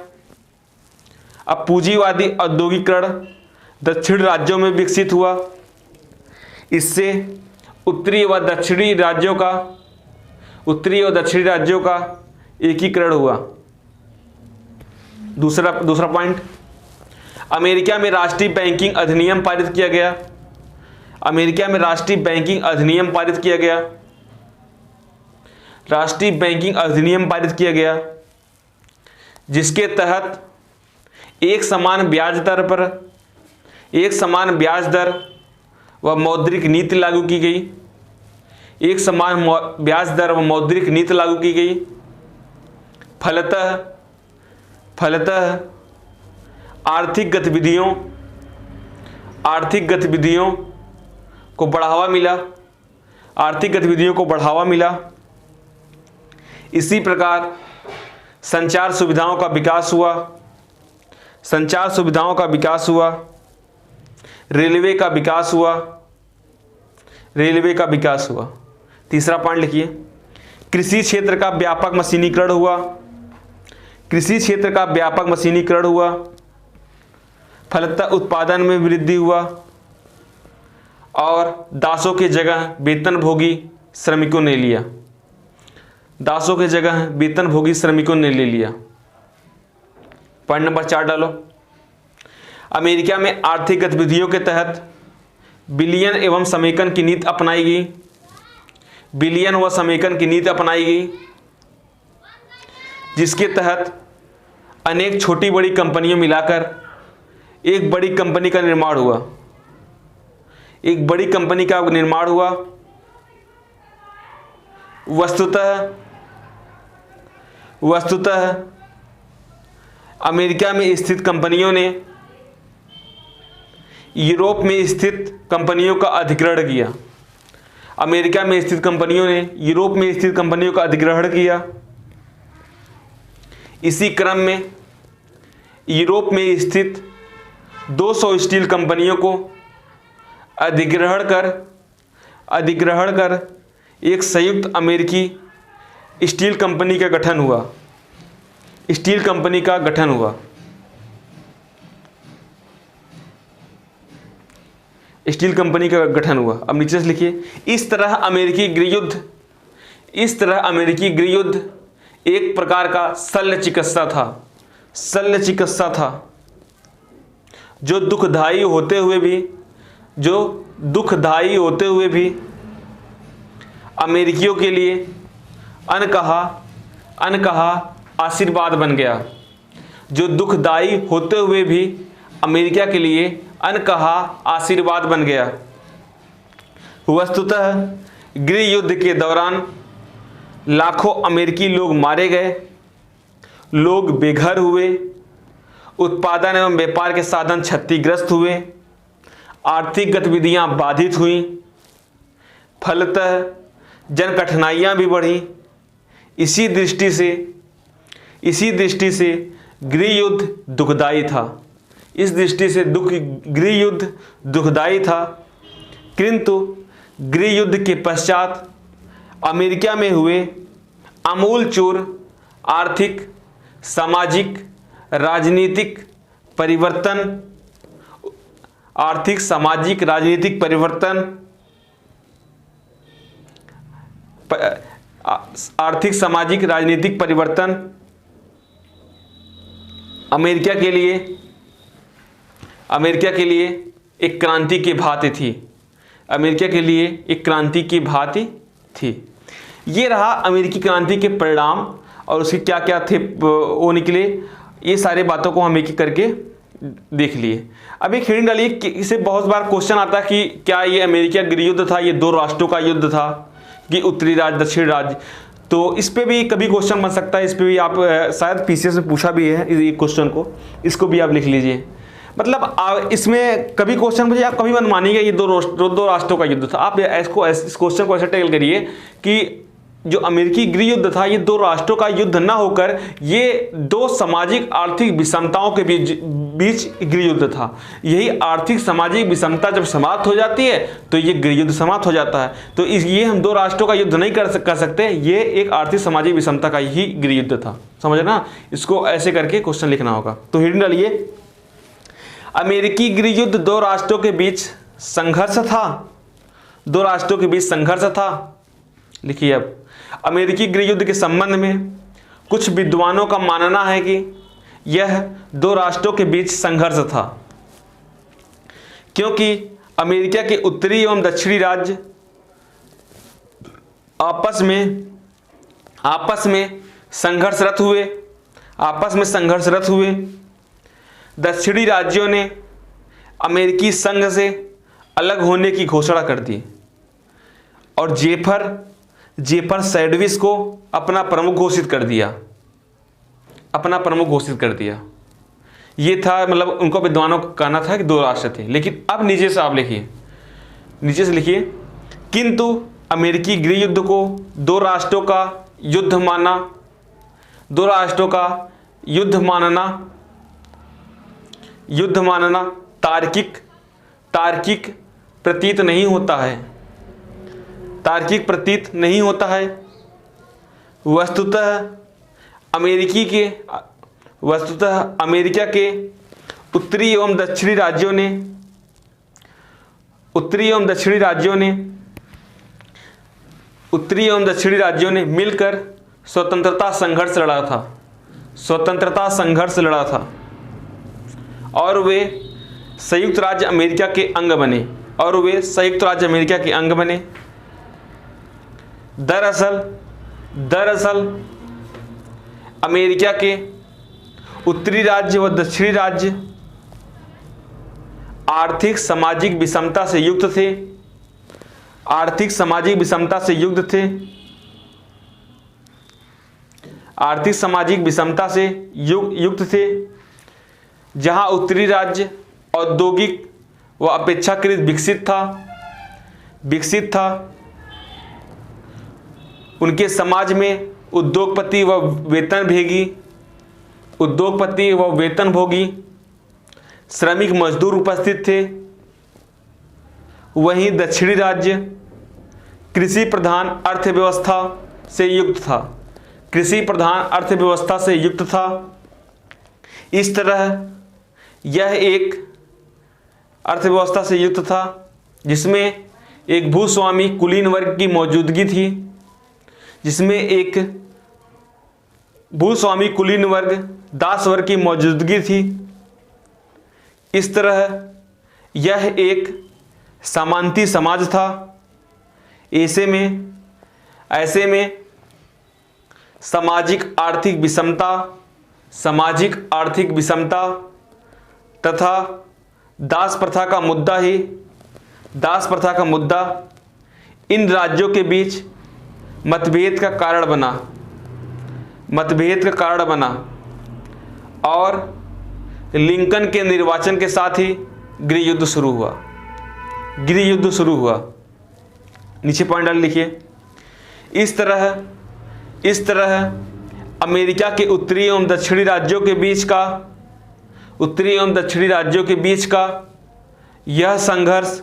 अब पूंजीवादी औद्योगिकरण दक्षिण राज्यों में विकसित हुआ। इससे उत्तरी व दक्षिणी राज्यों का एकीकरण हुआ। दूसरा पॉइंट, अमेरिका में राष्ट्रीय बैंकिंग अधिनियम पारित किया गया, जिसके तहत एक समान ब्याज दर व मौद्रिक नीति लागू की गई। फलतः आर्थिक गतिविधियों को बढ़ावा मिला। इसी प्रकार संचार सुविधाओं का विकास हुआ। रेलवे का विकास हुआ। तीसरा पॉइंट लिखिए, कृषि क्षेत्र का व्यापक मशीनीकरण हुआ। फलतः उत्पादन में वृद्धि हुआ, और दासों की जगह वेतनभोगी श्रमिकों ने ले लिया। पॉइंट नंबर 4 डालो। अमेरिका में आर्थिक गतिविधियों के तहत विलयन व समेकन की नीति अपनाई गई, जिसके तहत अनेक छोटी बड़ी कंपनियां मिलाकर एक बड़ी कंपनी का निर्माण हुआ। वस्तुतः अमेरिका में स्थित कंपनियों ने यूरोप में स्थित कंपनियों का अधिग्रहण किया। इसी क्रम में यूरोप में स्थित 200 स्टील कंपनियों को अधिग्रहण कर एक संयुक्त अमेरिकी स्टील कंपनी का गठन हुआ। अब नीचे से लिखिए, इस तरह अमेरिकी गृहयुद्ध एक प्रकार का शल्य चिकित्सा था, जो दुखदायी होते हुए भी जो दुखदायी होते हुए भी अमेरिकियों के लिए अनकहा आशीर्वाद बन गया। जो दुखदायी होते हुए भी अमेरिका के लिए अनकहा आशीर्वाद बन गया। वस्तुतः गृह युद्ध के दौरान लाखों अमेरिकी लोग मारे गए, लोग बेघर हुए, उत्पादन एवं व्यापार के साधन क्षतिग्रस्त हुए, आर्थिक गतिविधियां बाधित हुईं, फलतः जन कठिनाइयां भी बढ़ी। इसी दृष्टि से गृह युद्ध दुखदायी था। इस दृष्टि से गृह युद्ध दुखदायी था, किंतु गृह युद्ध के पश्चात अमेरिका में हुए आमूलचूल आर्थिक, सामाजिक, राजनीतिक परिवर्तन अमेरिका के लिए एक क्रांति की भांति थी। अमेरिका के लिए एक क्रांति की भांति थी। ये रहा अमेरिकी क्रांति के परिणाम और उसके क्या क्या थे वो निकले। ये सारे बातों को हम एक एक करके देख लिए। अब एक हेडिंग डालिए कि इसे बहुत बार क्वेश्चन आता है कि क्या ये अमेरिका गृह युद्ध था, ये दो राष्ट्रों का युद्ध था कि उत्तरी राज्य दक्षिणी राज्य। तो इस पे भी कभी क्वेश्चन बन सकता है। इस पे भी आप शायद पीसीएस में पूछा भी है इस क्वेश्चन को, इसको भी आप लिख लीजिए। मतलब इसमें कभी क्वेश्चन मुझे आप कभी मनमानिएगा ये दो राष्ट्रों का युद्ध था। आप इस क्वेश्चन को ऐसे टैकल करिए कि जो अमेरिकी गृह युद्ध था ये दो राष्ट्रों का युद्ध ना होकर ये दो सामाजिक आर्थिक विषमताओं के बीच गृह युद्ध था। यही आर्थिक सामाजिक विषमता जब समाप्त हो जाती है तो ये गृह युद्ध समाप्त हो जाता है। तो ये हम दो राष्ट्रों का युद्ध नहीं कर सकते, ये एक आर्थिक सामाजिक विषमता का ही गृह युद्ध था। समझ ना, इसको ऐसे करके क्वेश्चन लिखना होगा। तो हेडिंग डालिए, अमेरिकी गृह युद्ध दो राष्ट्रों के बीच संघर्ष था। दो राष्ट्रों के बीच संघर्ष था। लिखिए, अब अमेरिकी गृह युद्ध के संबंध में कुछ विद्वानों का मानना है कि यह दो राष्ट्रों के बीच संघर्ष था, क्योंकि अमेरिका के उत्तरी एवं दक्षिणी राज्य आपस में संघर्षरत हुए। दक्षिणी राज्यों ने अमेरिकी संघ से अलग होने की घोषणा कर दी और जेफर सैडविच को अपना प्रमुख घोषित कर दिया। ये था, मतलब उनको विद्वानों का कहना था कि दो राष्ट्र थे। लेकिन अब नीचे से लिखिए, किंतु अमेरिकी गृह युद्ध को दो राष्ट्रों का युद्ध मानना तार्किक प्रतीत नहीं होता है। वस्तुतः अमेरिका के उत्तरी एवं दक्षिणी राज्यों ने मिलकर स्वतंत्रता संघर्ष लड़ा था और वे संयुक्त राज्य अमेरिका के अंग बने। दरअसल अमेरिका के उत्तरी राज्य व दक्षिणी राज्य आर्थिक सामाजिक विषमता से युक्त थे, जहां उत्तरी राज्य औद्योगिक व अपेक्षाकृत विकसित था। उनके समाज में उद्योगपति व वेतनभोगी श्रमिक मजदूर उपस्थित थे। वहीं दक्षिणी राज्य कृषि प्रधान अर्थव्यवस्था से युक्त था। इस तरह यह एक अर्थव्यवस्था से युक्त था जिसमें एक भूस्वामी कुलीन वर्ग की मौजूदगी थी, दास वर्ग की मौजूदगी थी। इस तरह यह एक सामंती समाज था। ऐसे में सामाजिक आर्थिक विषमता तथा दास प्रथा का मुद्दा इन राज्यों के बीच मतभेद का कारण बना और लिंकन के निर्वाचन के साथ ही गृह युद्ध शुरू हुआ। नीचे पॉइंट डाल लिखिए। इस तरह अमेरिका के उत्तरी एवं दक्षिणी राज्यों के बीच का यह संघर्ष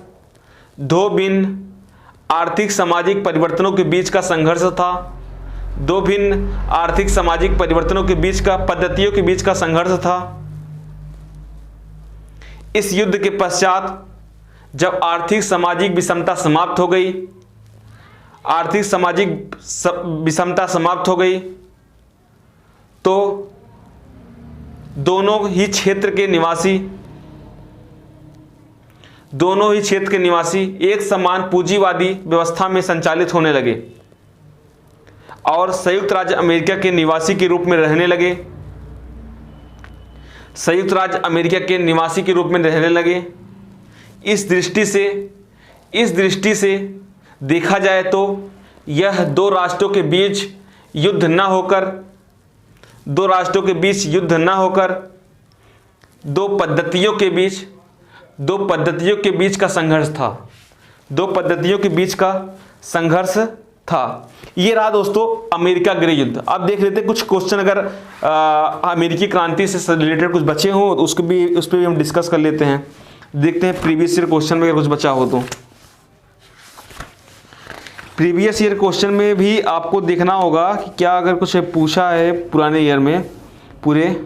दो भिन्न आर्थिक सामाजिक परिवर्तनों के बीच का संघर्ष था। पद्धतियों के बीच का संघर्ष था। इस युद्ध के पश्चात जब आर्थिक सामाजिक विषमता समाप्त हो गई तो दोनों ही क्षेत्र के निवासी एक समान पूंजीवादी व्यवस्था में संचालित होने लगे और संयुक्त राज्य अमेरिका के निवासी के रूप में रहने लगे। इस दृष्टि से देखा जाए तो यह दो राष्ट्रों के बीच युद्ध न होकर दो पद्धतियों के बीच का संघर्ष था। ये रहा दोस्तों अमेरिका गृह युद्ध। अब देख लेते हैं कुछ क्वेश्चन अगर अमेरिकी क्रांति से रिलेटेड कुछ बचे हों तो उस पर भी हम डिस्कस कर लेते हैं। देखते हैं प्रीवियस ईयर क्वेश्चन में अगर कुछ बचा हो तो। प्रीवियस ईयर क्वेश्चन में भी आपको देखना होगा कि क्या अगर कुछ पूछा है पुराने ईयर में पूरे।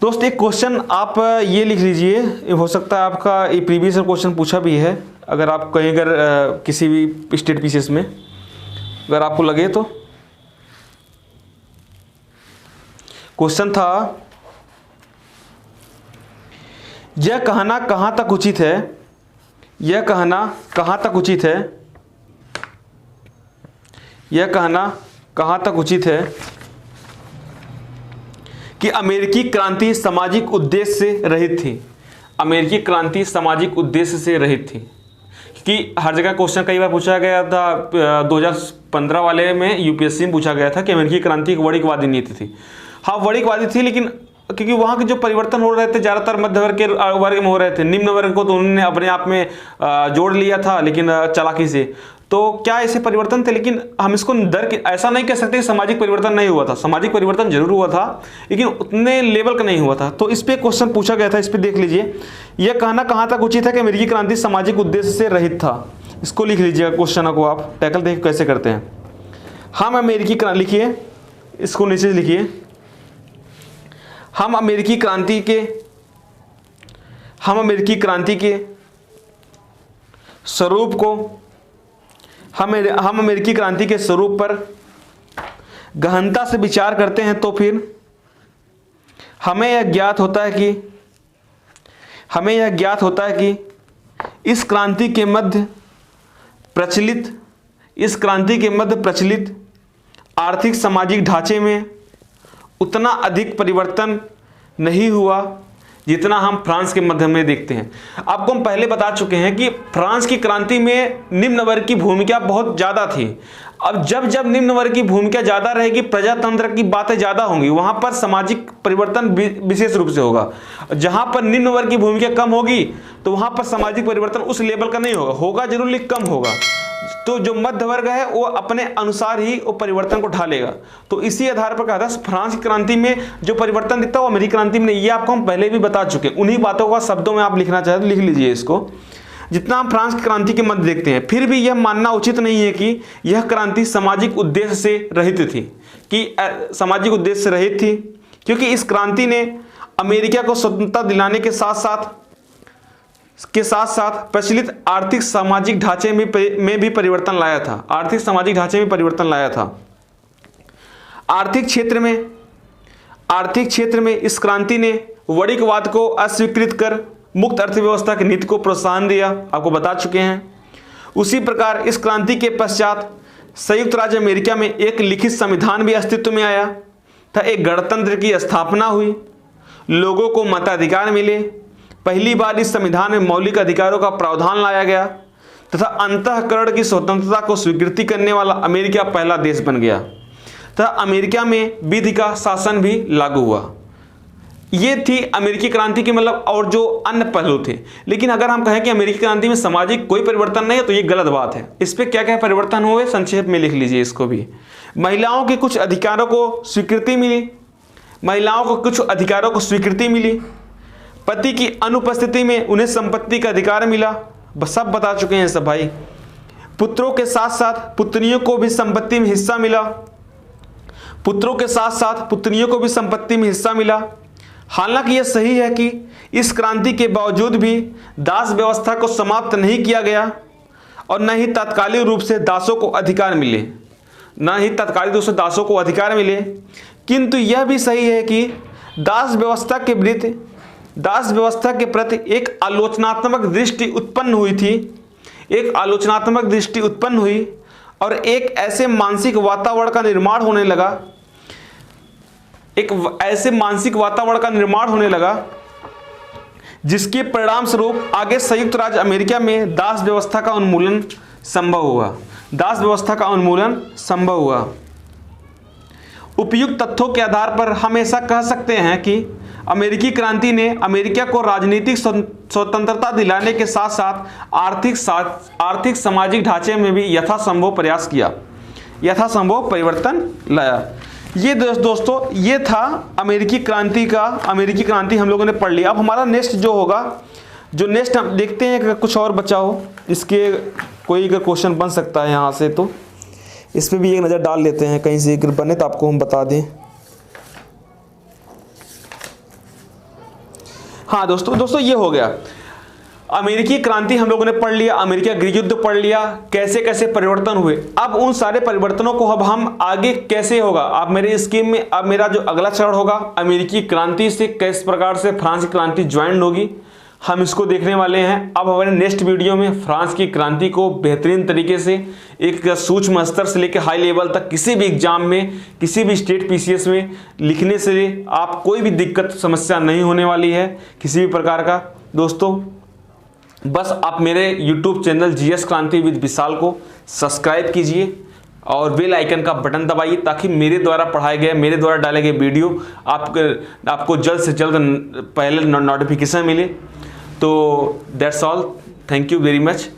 दोस्त एक क्वेश्चन आप ये लिख लीजिए, हो सकता है आपका ये प्रीवियस क्वेश्चन पूछा भी है, अगर आप कहीं अगर किसी भी स्टेट पीसीएस में अगर आपको लगे तो। क्वेश्चन था यह कहना कहां तक उचित है कि अमेरिकी क्रांति सामाजिक उद्देश्य से रहित थी। कि हर जगह क्वेश्चन कई बार पूछा गया था, 2015 वाले में यूपीएससी में पूछा गया था कि अमेरिकी क्रांति एक वर्णिकवादी नीति थी। हाँ वर्णिकवादी थी, लेकिन क्योंकि वहाँ के जो परिवर्तन हो रहे थे ज़्यादातर मध्य वर्ग के वर्ग में हो रहे थे, निम्न वर्ग को तो उन्होंने अपने आप में जोड़ लिया था, लेकिन चालाकी से। तो क्या ऐसे परिवर्तन थे, लेकिन हम इसको ऐसा नहीं कह सकते सामाजिक परिवर्तन नहीं हुआ था। सामाजिक परिवर्तन जरूर हुआ था, लेकिन उतने लेवल का नहीं हुआ था। तो इस पर क्वेश्चन पूछा गया था, इस पर देख लीजिए। यह कहना कहाँ तक उचित है कि अमेरिकी क्रांति सामाजिक उद्देश्य से रहित था। इसको लिख लीजिएगा, क्वेश्चन को आप टैकल देखिए कैसे करते हैं। हम अमेरिकी क्रांति लिखिए, इसको नीचे लिखिए। हम अमेरिकी क्रांति के स्वरूप को हम अमेरिकी क्रांति के स्वरूप पर गहनता से विचार करते हैं तो फिर हमें यह ज्ञात होता है कि इस क्रांति के मध्य प्रचलित आर्थिक सामाजिक ढांचे में उतना अधिक परिवर्तन नहीं हुआ जितना हम फ्रांस के मध्य में देखते हैं। आपको हम पहले बता चुके हैं कि फ्रांस की क्रांति में निम्न वर्ग की भूमिका बहुत ज़्यादा थी। अब जब निम्न वर्ग की भूमिका ज़्यादा रहेगी, प्रजातंत्र की बातें ज़्यादा होंगी, वहाँ पर सामाजिक परिवर्तन विशेष रूप से होगा। जहाँ पर निम्न वर्ग की भूमिका कम होगी तो वहाँ पर सामाजिक परिवर्तन उस लेवल का नहीं होगा जरूर, लेकिन कम होगा। तो जो मध्य वर्ग है वो अपने अनुसार ही वो परिवर्तन को ढालेगा। तो इसी आधार पर कहा था फ्रांस की क्रांति में जो परिवर्तन दिखता है वो अमेरिकी क्रांति में नहीं। ये आपको हम पहले भी बता चुके हैं। उन्हीं बातों का शब्दों में आप लिखना चाहते लिख लीजिए इसको। जितना हम फ्रांस की क्रांति के मध्य देखते हैं, फिर भी यह मानना उचित नहीं है कि यह क्रांति सामाजिक उद्देश्य से रहित थी, क्योंकि इस क्रांति ने अमेरिका को स्वतंत्रता दिलाने के साथ साथ के साथ साथ प्रचलित आर्थिक सामाजिक ढांचे में भी परिवर्तन लाया था। आर्थिक सामाजिक ढांचे में परिवर्तन लाया था। आर्थिक क्षेत्र में इस क्रांति ने वणिकवाद को अस्वीकृत कर मुक्त अर्थव्यवस्था की नीति को प्रोत्साहन दिया, आपको बता चुके हैं। उसी प्रकार इस क्रांति के पश्चात संयुक्त राज्य अमेरिका में एक लिखित संविधान भी अस्तित्व में आया था। एक गणतंत्र की स्थापना हुई, लोगों को मताधिकार मिले। पहली बार इस संविधान में मौलिक अधिकारों का प्रावधान लाया गया तथा अंतःकरण की स्वतंत्रता को स्वीकृति करने वाला अमेरिका पहला देश बन गया तथा अमेरिका में विधि का शासन भी लागू हुआ। ये थी अमेरिकी क्रांति की मतलब और जो अन्य पहलू थे। लेकिन अगर हम कहें कि अमेरिकी क्रांति में सामाजिक कोई परिवर्तन नहीं है तो ये गलत बात है। इस पर क्या क्या परिवर्तन हुए संक्षेप में लिख लीजिए इसको भी। महिलाओं के कुछ अधिकारों को स्वीकृति मिली, पति की अनुपस्थिति में उन्हें संपत्ति का अधिकार मिला, सब बता चुके हैं सब भाई। पुत्रों के साथ साथ पुत्रियों को भी संपत्ति में हिस्सा मिला। हालांकि यह सही है कि इस क्रांति के बावजूद भी दास व्यवस्था को समाप्त नहीं किया गया और न ही तात्कालिक रूप से दासों को अधिकार मिले, किंतु यह भी सही है कि दास व्यवस्था के प्रति एक आलोचनात्मक दृष्टि उत्पन्न हुई और एक ऐसे मानसिक वातावरण का निर्माण होने लगा जिसके परिणाम स्वरूप आगे संयुक्त राज्य अमेरिका में दास व्यवस्था का उन्मूलन संभव हुआ। उपयुक्त तथ्यों के आधार पर हम ऐसा कह सकते हैं कि अमेरिकी क्रांति ने अमेरिका को राजनीतिक स्वतंत्रता दिलाने के साथ साथ आर्थिक सामाजिक ढांचे में भी यथासंभव परिवर्तन लाया। ये दोस्तों ये था अमेरिकी क्रांति हम लोगों ने पढ़ लिया। अब हमारा नेक्स्ट जो होगा, नेक्स्ट हम देखते हैं कि कुछ और बचा हो, इसके कोई अगर क्वेश्चन बन सकता है यहाँ से तो इस पर भी एक नज़र डाल लेते हैं, कहीं से अगर बने तो आपको हम बता दें। हाँ दोस्तों ये हो गया अमेरिकी क्रांति हम लोगों ने पढ़ लिया, अमेरिका गृहयुद्ध पढ़ लिया, कैसे कैसे परिवर्तन हुए। अब उन सारे परिवर्तनों को अब हम आगे कैसे होगा, अब मेरे स्कीम में अब मेरा जो अगला चरण होगा अमेरिकी क्रांति से किस प्रकार से फ्रांस की क्रांति ज्वाइन होगी, हम इसको देखने वाले हैं। अब हमारे नेक्स्ट वीडियो में फ्रांस की क्रांति को बेहतरीन तरीके से एक सूक्ष्म स्तर से लेकर हाई लेवल तक किसी भी एग्जाम में, किसी भी स्टेट पीसीएस में लिखने से आप कोई भी दिक्कत समस्या नहीं होने वाली है किसी भी प्रकार का। दोस्तों बस आप मेरे यूट्यूब चैनल जीएस क्रांति विद विशाल को सब्सक्राइब कीजिए और बेल आइकन का बटन दबाइए ताकि मेरे द्वारा पढ़ाए गए, मेरे द्वारा डाले गए वीडियो आपको जल्द से जल्द पहले नोटिफिकेशन मिले। तो that's all, thank you very much.